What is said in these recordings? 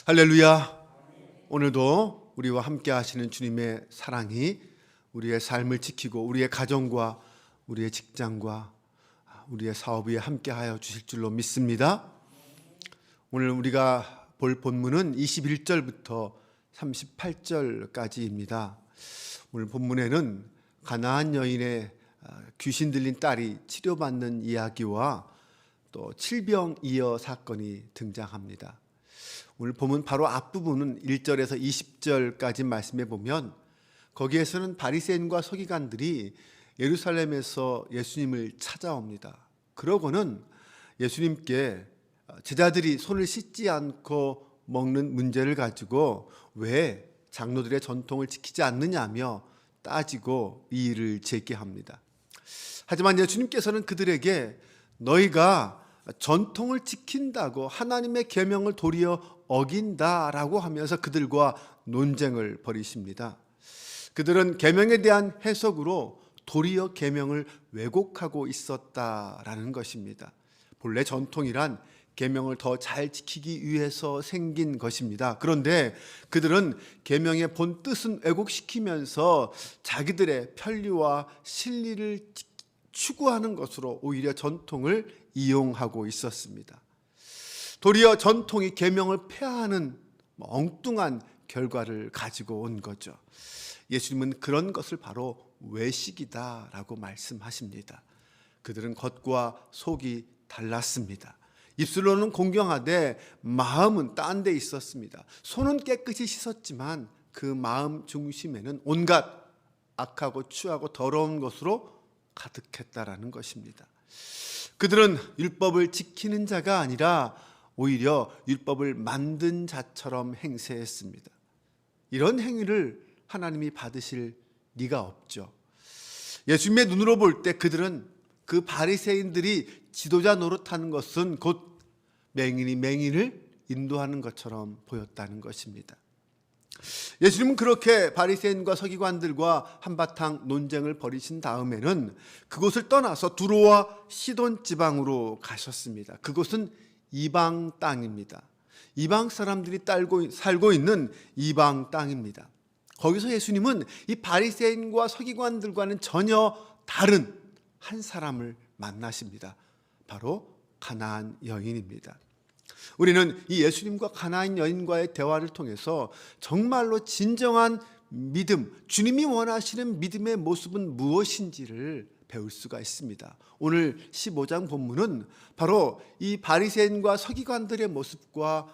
할렐루야. 오늘도 우리와 함께 하시는 주님의 사랑이 우리의 삶을 지키고 우리의 가정과 우리의 직장과 우리의 사업 위에 함께 하여 주실 줄로 믿습니다. 오늘 우리가 볼 본문은 21절부터 38절까지입니다. 오늘 본문에는 가나안 여인의 귀신 들린 딸이 치료받는 이야기와 또 칠병이어 사건이 등장합니다. 오늘 보면 바로 앞부분은 1절에서 20절까지 말씀해 보면 거기에서는 바리새인과 서기관들이 예루살렘에서 예수님을 찾아옵니다. 그러고는 예수님께 제자들이 손을 씻지 않고 먹는 문제를 가지고 왜 장로들의 전통을 지키지 않느냐며 따지고 이 일을 제기합니다. 하지만 예수님께서는 그들에게 너희가 전통을 지킨다고 하나님의 계명을 도리어 어긴다라고 하면서 그들과 논쟁을 벌이십니다. 그들은 계명에 대한 해석으로 도리어 계명을 왜곡하고 있었다라는 것입니다. 본래 전통이란 계명을 더 잘 지키기 위해서 생긴 것입니다. 그런데 그들은 계명의 본 뜻은 왜곡시키면서 자기들의 편리와 실리를 추구하는 것으로 오히려 전통을 이용하고 있었습니다. 도리어 전통이 계명을 폐하는 엉뚱한 결과를 가지고 온 거죠. 예수님은 그런 것을 바로 외식이다라고 말씀하십니다. 그들은 겉과 속이 달랐습니다. 입술로는 공경하되 마음은 딴 데 있었습니다. 손은 깨끗이 씻었지만 그 마음 중심에는 온갖 악하고 추하고 더러운 것으로 가득했다라는 것입니다. 그들은 율법을 지키는 자가 아니라 오히려 율법을 만든 자처럼 행세했습니다. 이런 행위를 하나님이 받으실 리가 없죠. 예수님의 눈으로 볼 때 그들은 그 바리새인들이 지도자 노릇하는 것은 곧 맹인이 맹인을 인도하는 것처럼 보였다는 것입니다. 예수님은 그렇게 바리새인과 서기관들과 한바탕 논쟁을 벌이신 다음에는 그곳을 떠나서 두로와 시돈 지방으로 가셨습니다. 그곳은 이방 땅입니다. 이방 사람들이 살고 있는 이방 땅입니다. 거기서 예수님은 이 바리새인과 서기관들과는 전혀 다른 한 사람을 만나십니다. 바로 가나안 여인입니다. 우리는 이 예수님과 가나안 여인과의 대화를 통해서 정말로 진정한 믿음, 주님이 원하시는 믿음의 모습은 무엇인지를 배울 수가 있습니다. 오늘 15장 본문은 바로 이 바리새인과 서기관들의 모습과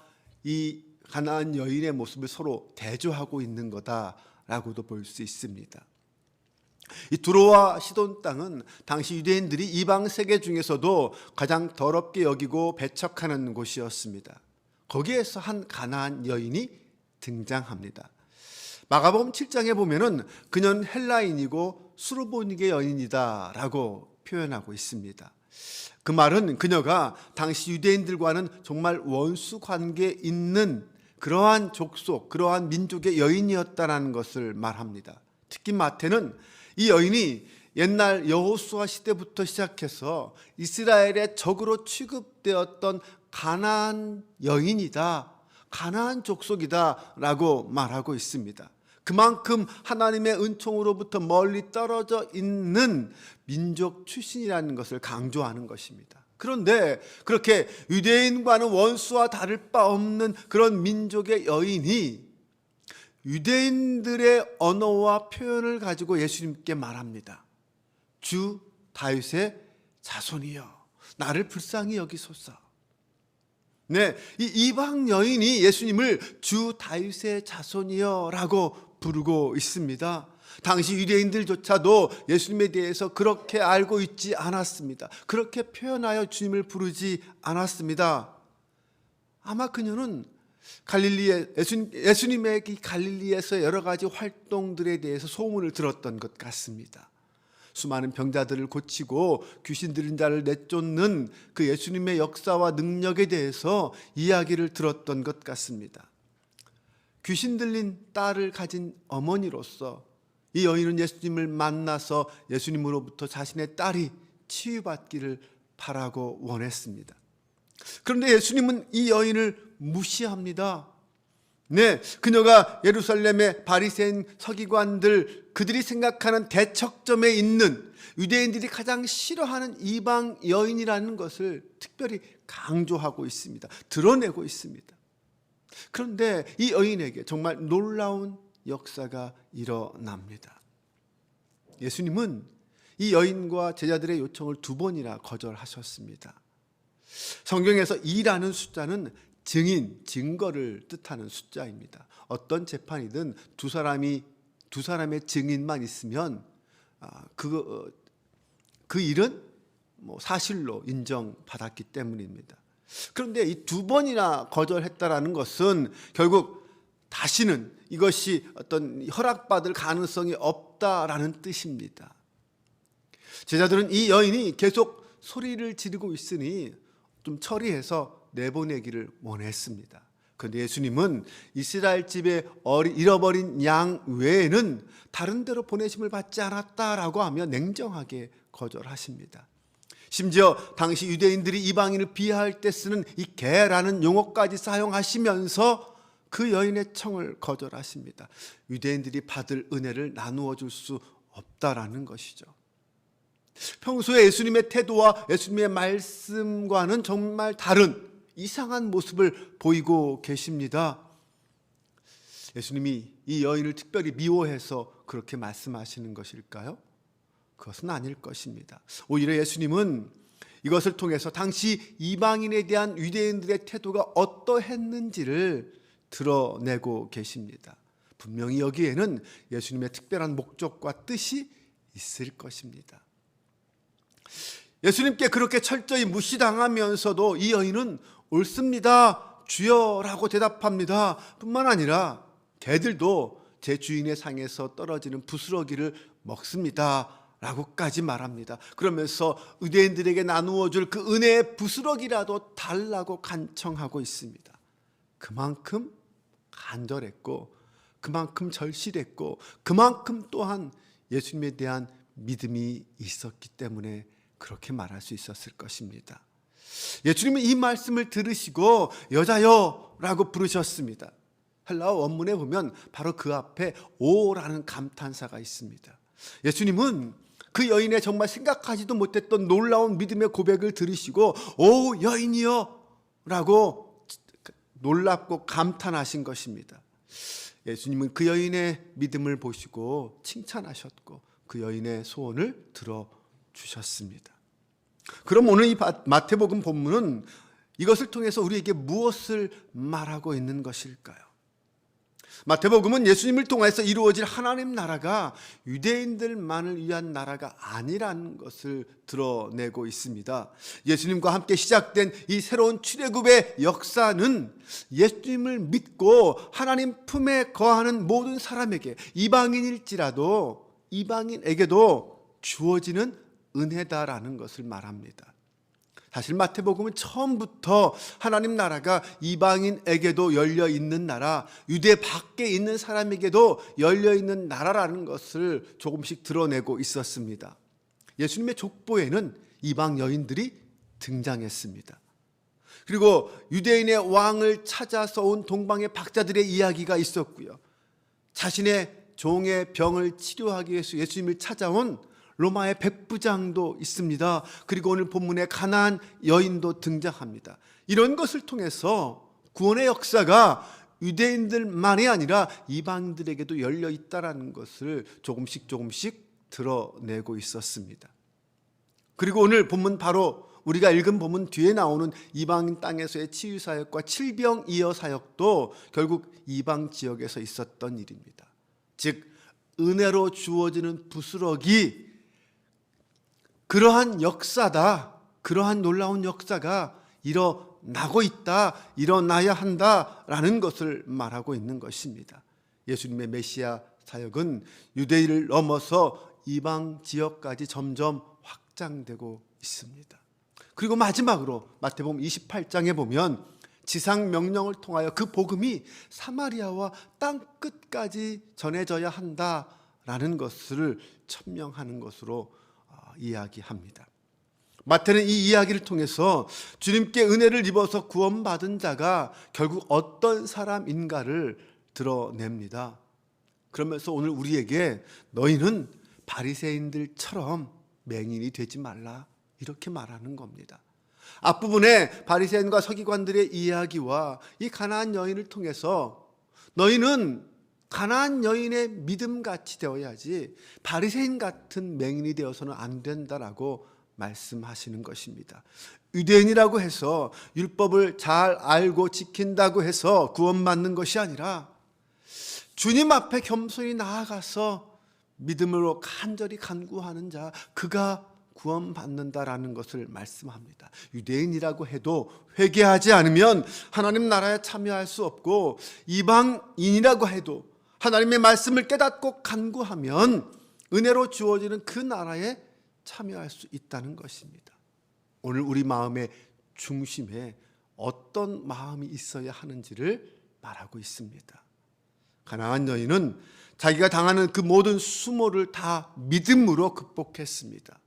이 가나안 여인의 모습을 서로 대조하고 있는 거다라고도 볼 수 있습니다. 이 두로와 시돈 땅은 당시 유대인들이 이방 세계 중에서도 가장 더럽게 여기고 배척하는 곳이었습니다. 거기에서 한 가나안 여인이 등장합니다. 마가복음 7장에 보면은 그녀는 헬라인이고 수르보니게 여인이다라고 표현하고 있습니다. 그 말은 그녀가 당시 유대인들과는 정말 원수 관계에 있는 그러한 족속, 그러한 민족의 여인이었다라는 것을 말합니다. 특히 마태는 이 여인이 옛날 여호수아 시대부터 시작해서 이스라엘의 적으로 취급되었던 가나안 여인이다, 가나안 족속이다라고 말하고 있습니다. 그만큼 하나님의 은총으로부터 멀리 떨어져 있는 민족 출신이라는 것을 강조하는 것입니다. 그런데 그렇게 유대인과는 원수와 다를 바 없는 그런 민족의 여인이 유대인들의 언어와 표현을 가지고 예수님께 말합니다. 주 다윗의 자손이여, 나를 불쌍히 여기소서. 네, 이 이방 여인이 예수님을 주 다윗의 자손이여라고 부르고 있습니다. 당시 유대인들조차도 예수님에 대해서 그렇게 알고 있지 않았습니다. 그렇게 표현하여 주님을 부르지 않았습니다. 아마 그녀는 예수님의 갈릴리에서 여러 가지 활동들에 대해서 소문을 들었던 것 같습니다. 수많은 병자들을 고치고 귀신 들린 자를 내쫓는 그 예수님의 역사와 능력에 대해서 이야기를 들었던 것 같습니다. 귀신 들린 딸을 가진 어머니로서 이 여인은 예수님을 만나서 예수님으로부터 자신의 딸이 치유받기를 바라고 원했습니다. 그런데 예수님은 이 여인을 무시합니다. 네, 그녀가 예루살렘의 바리새인 서기관들, 그들이 생각하는 대척점에 있는 유대인들이 가장 싫어하는 이방 여인이라는 것을 특별히 강조하고 있습니다. 드러내고 있습니다. 그런데 이 여인에게 정말 놀라운 역사가 일어납니다. 예수님은 이 여인과 제자들의 요청을 2번이나 거절하셨습니다. 성경에서 2라는 숫자는 증인, 증거를 뜻하는 숫자입니다. 어떤 재판이든 두 사람의 증인만 있으면 그 일은 사실로 인정받았기 때문입니다. 그런데 이 2번이나 거절했다라는 것은 결국 다시는 이것이 어떤 허락받을 가능성이 없다라는 뜻입니다. 제자들은 이 여인이 계속 소리를 지르고 있으니 좀 처리해서 내보내기를 원했습니다. 그런데 예수님은 이스라엘 집에 잃어버린 양 외에는 다른 데로 보내심을 받지 않았다라고 하며 냉정하게 거절하십니다. 심지어 당시 유대인들이 이방인을 비하할 때 쓰는 이 개라는 용어까지 사용하시면서 그 여인의 청을 거절하십니다. 유대인들이 받을 은혜를 나누어 줄 수 없다라는 것이죠. 평소에 예수님의 태도와 예수님의 말씀과는 정말 다른 이상한 모습을 보이고 계십니다. 예수님이 이 여인을 특별히 미워해서 그렇게 말씀하시는 것일까요? 그것은 아닐 것입니다. 오히려 예수님은 이것을 통해서 당시 이방인에 대한 유대인들의 태도가 어떠했는지를 드러내고 계십니다. 분명히 여기에는 예수님의 특별한 목적과 뜻이 있을 것입니다. 예수님께 그렇게 철저히 무시당하면서도 이 여인은 옳습니다, 주여라고 대답합니다. 뿐만 아니라 개들도 제 주인의 상에서 떨어지는 부스러기를 먹습니다 라고까지 말합니다. 그러면서 유대인들에게 나누어 줄 그 은혜의 부스러기라도 달라고 간청하고 있습니다. 그만큼 간절했고, 그만큼 절실했고, 그만큼 또한 예수님에 대한 믿음이 있었기 때문에 그렇게 말할 수 있었을 것입니다. 예수님은 이 말씀을 들으시고 여자여 라고 부르셨습니다. 헬라어 원문에 보면 바로 그 앞에 오라는 감탄사가 있습니다. 예수님은 그 여인의 정말 생각하지도 못했던 놀라운 믿음의 고백을 들으시고 오 여인이여 라고 놀랍고 감탄하신 것입니다. 예수님은 그 여인의 믿음을 보시고 칭찬하셨고 그 여인의 소원을 들어주셨습니다. 그럼 오늘 이 마태복음 본문은 이것을 통해서 우리에게 무엇을 말하고 있는 것일까요? 마태복음은 예수님을 통해서 이루어질 하나님 나라가 유대인들만을 위한 나라가 아니라는 것을 드러내고 있습니다. 예수님과 함께 시작된 이 새로운 출애굽의 역사는 예수님을 믿고 하나님 품에 거하는 모든 사람에게 이방인일지라도 이방인에게도 주어지는 은혜다라는 것을 말합니다. 사실 마태복음은 처음부터 하나님 나라가 이방인에게도 열려 있는 나라, 유대 밖에 있는 사람에게도 열려 있는 나라라는 것을 조금씩 드러내고 있었습니다. 예수님의 족보에는 이방 여인들이 등장했습니다. 그리고 유대인의 왕을 찾아서 온 동방의 박사들의 이야기가 있었고요. 자신의 종의 병을 치료하기 위해서 예수님을 찾아온 로마의 백부장도 있습니다. 그리고 오늘 본문에 가나안 여인도 등장합니다. 이런 것을 통해서 구원의 역사가 유대인들만이 아니라 이방인들에게도 열려 있다는 것을 조금씩 드러내고 있었습니다. 그리고 오늘 본문 바로 우리가 읽은 본문 뒤에 나오는 이방인 땅에서의 치유 사역과 칠병이어 사역도 결국 이방 지역에서 있었던 일입니다. 즉 은혜로 주어지는 부스러기, 그러한 역사다, 그러한 놀라운 역사가 일어나고 있다, 일어나야 한다라는 것을 말하고 있는 것입니다. 예수님의 메시아 사역은 유대인을 넘어서 이방 지역까지 점점 확장되고 있습니다. 그리고 마지막으로 마태복음 28장에 보면 지상 명령을 통하여 그 복음이 사마리아와 땅 끝까지 전해져야 한다라는 것을 천명하는 것으로 이야기합니다. 마태는 이 이야기를 통해서 주님께 은혜를 입어서 구원받은 자가 결국 어떤 사람인가를 드러냅니다. 그러면서 오늘 우리에게 너희는 바리새인들처럼 맹인이 되지 말라, 이렇게 말하는 겁니다. 앞부분에 바리새인과 서기관들의 이야기와 이 가나안 여인을 통해서 너희는 가나안 여인의 믿음같이 되어야지 바리새인 같은 맹인이 되어서는 안 된다라고 말씀하시는 것입니다. 유대인이라고 해서 율법을 잘 알고 지킨다고 해서 구원받는 것이 아니라 주님 앞에 겸손히 나아가서 믿음으로 간절히 간구하는 자, 그가 구원받는다라는 것을 말씀합니다. 유대인이라고 해도 회개하지 않으면 하나님 나라에 참여할 수 없고, 이방인이라고 해도 하나님의 말씀을 깨닫고 간구하면 은혜로 주어지는 그 나라에 참여할 수 있다는 것입니다. 오늘 우리 마음의 중심에 어떤 마음이 있어야 하는지를 말하고 있습니다. 가나안 여인은 자기가 당하는 그 모든 수모를 다 믿음으로 극복했습니다.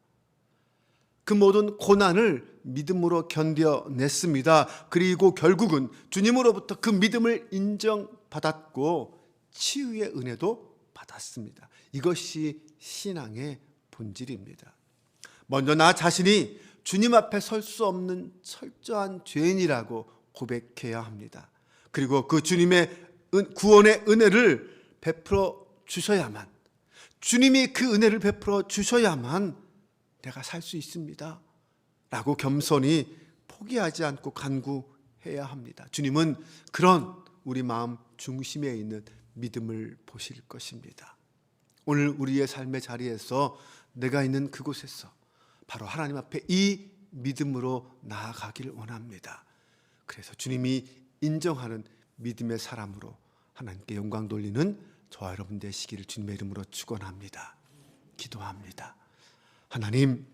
그 모든 고난을 믿음으로 견뎌냈습니다. 그리고 결국은 주님으로부터 그 믿음을 인정받았고 치유의 은혜도 받았습니다. 이것이 신앙의 본질입니다. 먼저 나 자신이 주님 앞에 설 수 없는 철저한 죄인이라고 고백해야 합니다. 그리고 그 주님의 구원의 은혜를 베풀어 주셔야만, 주님이 그 은혜를 베풀어 주셔야만 내가 살 수 있습니다 라고 겸손히 포기하지 않고 간구해야 합니다. 주님은 그런 우리 마음 중심에 있는 믿음을 보실 것입니다. 오늘 우리의 삶의 자리에서 내가 있는 그곳에서 바로 하나님 앞에 이 믿음으로 나아가길 원합니다. 그래서 주님이 인정하는 믿음의 사람으로 하나님께 영광 돌리는 저와 여러분 되시기를 주님의 이름으로 축원합니다. 기도합니다. 하나님,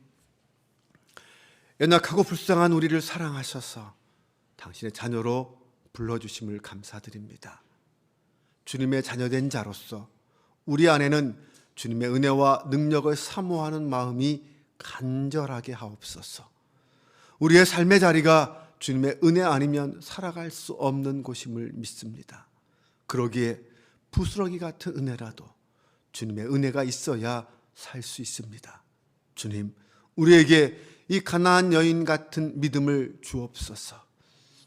연약하고 불쌍한 우리를 사랑하셔서 당신의 자녀로 불러주심을 감사드립니다. 주님의 자녀된 자로서 우리 안에는 주님의 은혜와 능력을 사모하는 마음이 간절하게 하옵소서. 우리의 삶의 자리가 주님의 은혜 아니면 살아갈 수 없는 곳임을 믿습니다. 그러기에 부스러기 같은 은혜라도 주님의 은혜가 있어야 살 수 있습니다. 주님, 우리에게 이 가나안 여인 같은 믿음을 주옵소서.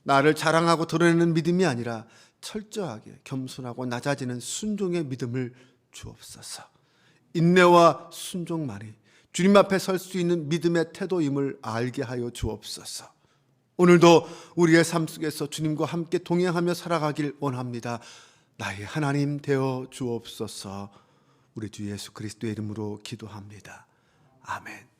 나를 자랑하고 드러내는 믿음이 아니라 철저하게 겸손하고 낮아지는 순종의 믿음을 주옵소서. 인내와 순종만이 주님 앞에 설 수 있는 믿음의 태도임을 알게 하여 주옵소서. 오늘도 우리의 삶 속에서 주님과 함께 동행하며 살아가길 원합니다. 나의 하나님 되어 주옵소서. 우리 주 예수 그리스도의 이름으로 기도합니다. 아멘.